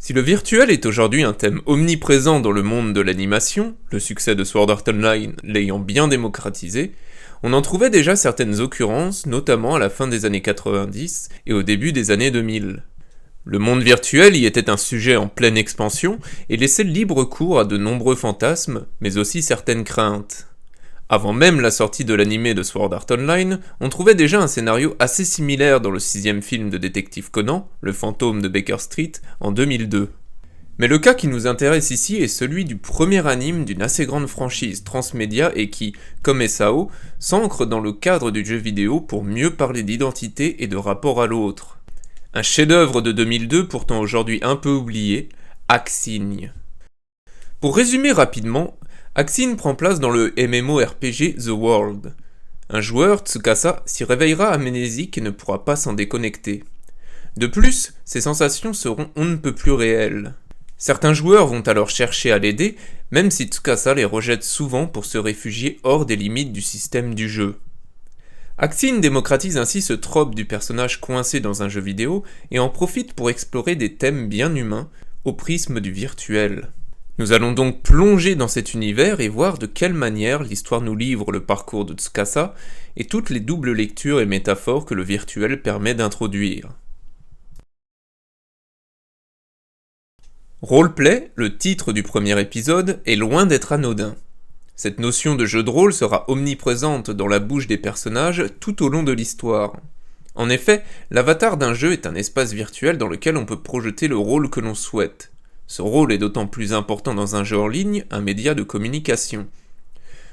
Si le virtuel est aujourd'hui un thème omniprésent dans le monde de l'animation, le succès de Sword Art Online l'ayant bien démocratisé, on en trouvait déjà certaines occurrences, notamment à la fin des années 90 et au début des années 2000. Le monde virtuel y était un sujet en pleine expansion et laissait libre cours à de nombreux fantasmes, mais aussi certaines craintes. Avant même la sortie de l'animé de Sword Art Online, on trouvait déjà un scénario assez similaire dans le sixième film de Détective Conan, Le fantôme de Baker Street, en 2002. Mais le cas qui nous intéresse ici est celui du premier anime d'une assez grande franchise transmédia et qui, comme SAO, s'ancre dans le cadre du jeu vidéo pour mieux parler d'identité et de rapport à l'autre. Un chef-d'œuvre de 2002 pourtant aujourd'hui un peu oublié, Haxin. Pour résumer rapidement, Haxin prend place dans le MMORPG The World. Un joueur, Tsukasa, s'y réveillera amnésique et ne pourra pas s'en déconnecter. De plus, ses sensations seront on ne peut plus réelles. Certains joueurs vont alors chercher à l'aider, même si Tsukasa les rejette souvent pour se réfugier hors des limites du système du jeu. Haxin démocratise ainsi ce trope du personnage coincé dans un jeu vidéo et en profite pour explorer des thèmes bien humains au prisme du virtuel. Nous allons donc plonger dans cet univers et voir de quelle manière l'histoire nous livre le parcours de Tsukasa et toutes les doubles lectures et métaphores que le virtuel permet d'introduire. Roleplay, le titre du premier épisode, est loin d'être anodin. Cette notion de jeu de rôle sera omniprésente dans la bouche des personnages tout au long de l'histoire. En effet, l'avatar d'un jeu est un espace virtuel dans lequel on peut projeter le rôle que l'on souhaite. Ce rôle est d'autant plus important dans un jeu en ligne, un média de communication.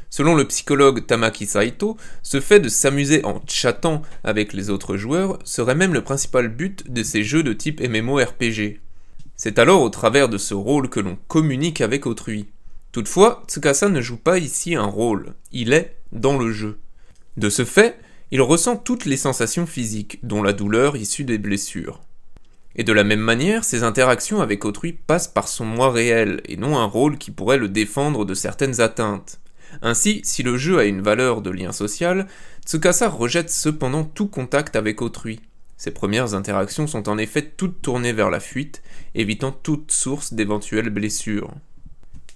Selon le psychologue Tamaki Saito, ce fait de s'amuser en chattant avec les autres joueurs serait même le principal but de ces jeux de type MMORPG. C'est alors au travers de ce rôle que l'on communique avec autrui. Toutefois, Tsukasa ne joue pas ici un rôle, il est dans le jeu. De ce fait, il ressent toutes les sensations physiques, dont la douleur issue des blessures. Et de la même manière, ses interactions avec autrui passent par son moi réel, et non un rôle qui pourrait le défendre de certaines atteintes. Ainsi, si le jeu a une valeur de lien social, Tsukasa rejette cependant tout contact avec autrui. Ses premières interactions sont en effet toutes tournées vers la fuite, évitant toute source d'éventuelles blessures.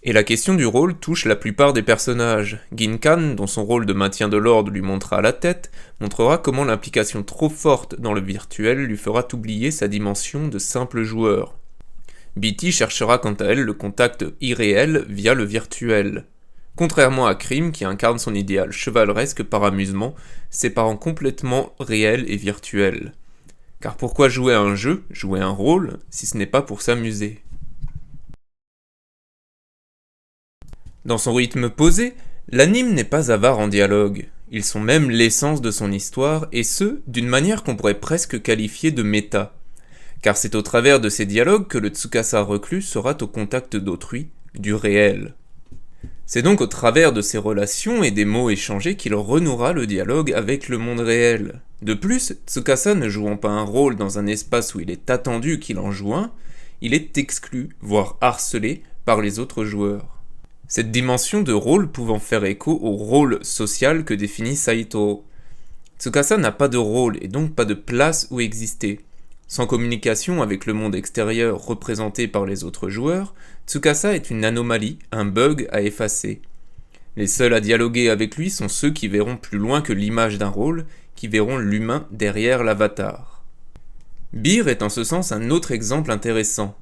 Et la question du rôle touche la plupart des personnages. Ginkan, dont son rôle de maintien de l'ordre lui montera la tête, montrera comment l'implication trop forte dans le virtuel lui fera oublier sa dimension de simple joueur. Bitty cherchera quant à elle le contact irréel via le virtuel. Contrairement à Krim qui incarne son idéal chevaleresque par amusement, séparant complètement réel et virtuel. Car pourquoi jouer à un jeu, jouer un rôle, si ce n'est pas pour s'amuser ? Dans son rythme posé, l'anime n'est pas avare en dialogue. Ils sont même l'essence de son histoire, et ce, d'une manière qu'on pourrait presque qualifier de méta. Car c'est au travers de ces dialogues que le Tsukasa reclus sera au contact d'autrui, du réel. C'est donc au travers de ces relations et des mots échangés qu'il renouera le dialogue avec le monde réel. De plus, Tsukasa ne jouant pas un rôle dans un espace où il est attendu qu'il en joue un, il est exclu, voire harcelé, par les autres joueurs. Cette dimension de rôle pouvant faire écho au rôle social que définit Saito. Tsukasa n'a pas de rôle et donc pas de place où exister. Sans communication avec le monde extérieur représenté par les autres joueurs, Tsukasa est une anomalie, un bug à effacer. Les seuls à dialoguer avec lui sont ceux qui verront plus loin que l'image d'un rôle, qui verront l'humain derrière l'avatar. Beer est en ce sens un autre exemple intéressant.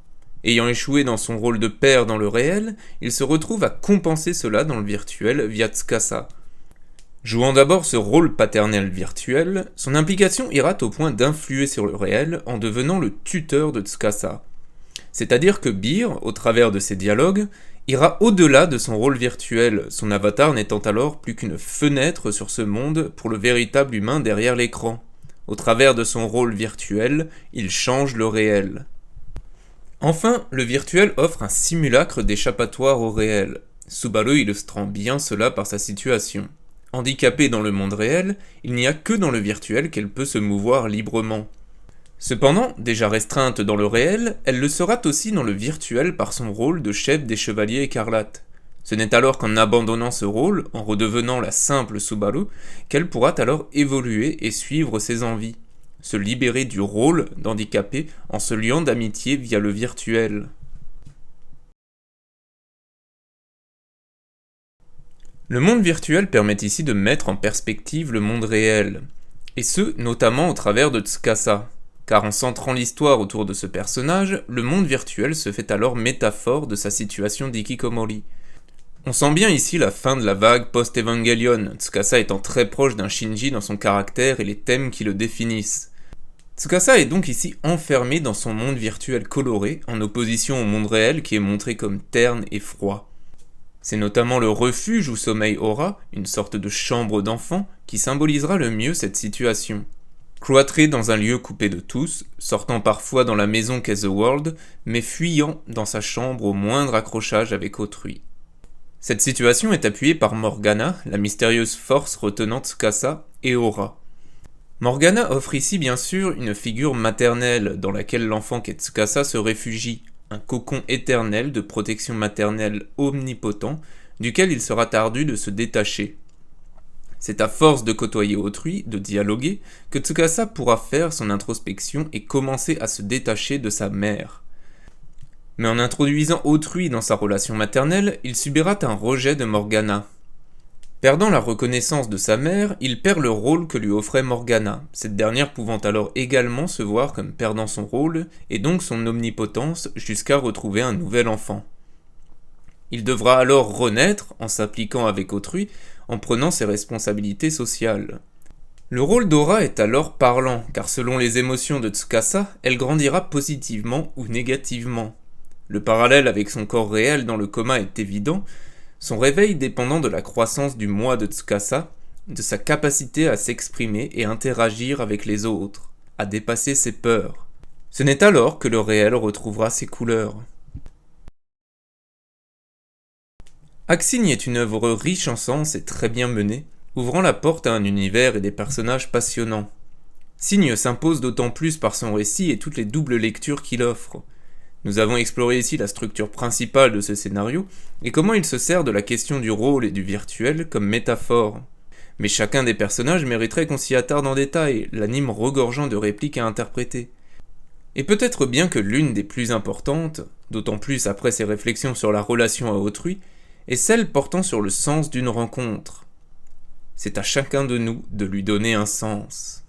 Ayant échoué dans son rôle de père dans le réel, il se retrouve à compenser cela dans le virtuel via Tsukasa. Jouant d'abord ce rôle paternel virtuel, son implication ira au point d'influer sur le réel en devenant le tuteur de Tsukasa. C'est-à-dire que Beer, au travers de ses dialogues, ira au-delà de son rôle virtuel, son avatar n'étant alors plus qu'une fenêtre sur ce monde pour le véritable humain derrière l'écran. Au travers de son rôle virtuel, il change le réel. Enfin, le virtuel offre un simulacre d'échappatoire au réel, Subaru illustrant bien cela par sa situation. Handicapée dans le monde réel, il n'y a que dans le virtuel qu'elle peut se mouvoir librement. Cependant, déjà restreinte dans le réel, elle le sera aussi dans le virtuel par son rôle de chef des Chevaliers Écarlates. Ce n'est alors qu'en abandonnant ce rôle, en redevenant la simple Subaru, qu'elle pourra alors évoluer et suivre ses envies. se libérer du rôle d'handicapé en se liant d'amitié via le virtuel. Le monde virtuel permet ici de mettre en perspective le monde réel, et ce, notamment au travers de Tsukasa, car en centrant l'histoire autour de ce personnage, le monde virtuel se fait alors métaphore de sa situation d'Hikikomori. On sent bien ici la fin de la vague post-Evangelion, Tsukasa étant très proche d'un Shinji dans son caractère et les thèmes qui le définissent. Tsukasa est donc ici enfermé dans son monde virtuel coloré, en opposition au monde réel qui est montré comme terne et froid. C'est notamment le refuge où sommeille Aura, une sorte de chambre d'enfant, qui symbolisera le mieux cette situation. Cloîtré dans un lieu coupé de tous, sortant parfois dans la maison qu'est The World, mais fuyant dans sa chambre au moindre accrochage avec autrui. Cette situation est appuyée par Morgana, la mystérieuse force retenant Tsukasa et Aura. Morgana offre ici bien sûr une figure maternelle dans laquelle l'enfant qu'est Tsukasa se réfugie, un cocon éternel de protection maternelle omnipotent, duquel il sera ardu de se détacher. C'est à force de côtoyer autrui, de dialoguer, que Tsukasa pourra faire son introspection et commencer à se détacher de sa mère. Mais en introduisant autrui dans sa relation maternelle, il subira un rejet de Morgana. Perdant la reconnaissance de sa mère, il perd le rôle que lui offrait Morgana, cette dernière pouvant alors également se voir comme perdant son rôle et donc son omnipotence jusqu'à retrouver un nouvel enfant. Il devra alors renaître en s'appliquant avec autrui, en prenant ses responsabilités sociales. Le rôle d'Aura est alors parlant, car selon les émotions de Tsukasa, elle grandira positivement ou négativement. Le parallèle avec son corps réel dans le coma est évident, son réveil dépendant de la croissance du moi de Tsukasa, de sa capacité à s'exprimer et interagir avec les autres, à dépasser ses peurs. Ce n'est alors que le réel retrouvera ses couleurs. Hakushin est une œuvre riche en sens et très bien menée, ouvrant la porte à un univers et des personnages passionnants. Signe s'impose d'autant plus par son récit et toutes les doubles lectures qu'il offre. Nous avons exploré ici la structure principale de ce scénario et comment il se sert de la question du rôle et du virtuel comme métaphore. Mais chacun des personnages mériterait qu'on s'y attarde en détail, l'anime regorgeant de répliques à interpréter. Et peut-être bien que l'une des plus importantes, d'autant plus après ses réflexions sur la relation à autrui, est celle portant sur le sens d'une rencontre. C'est à chacun de nous de lui donner un sens.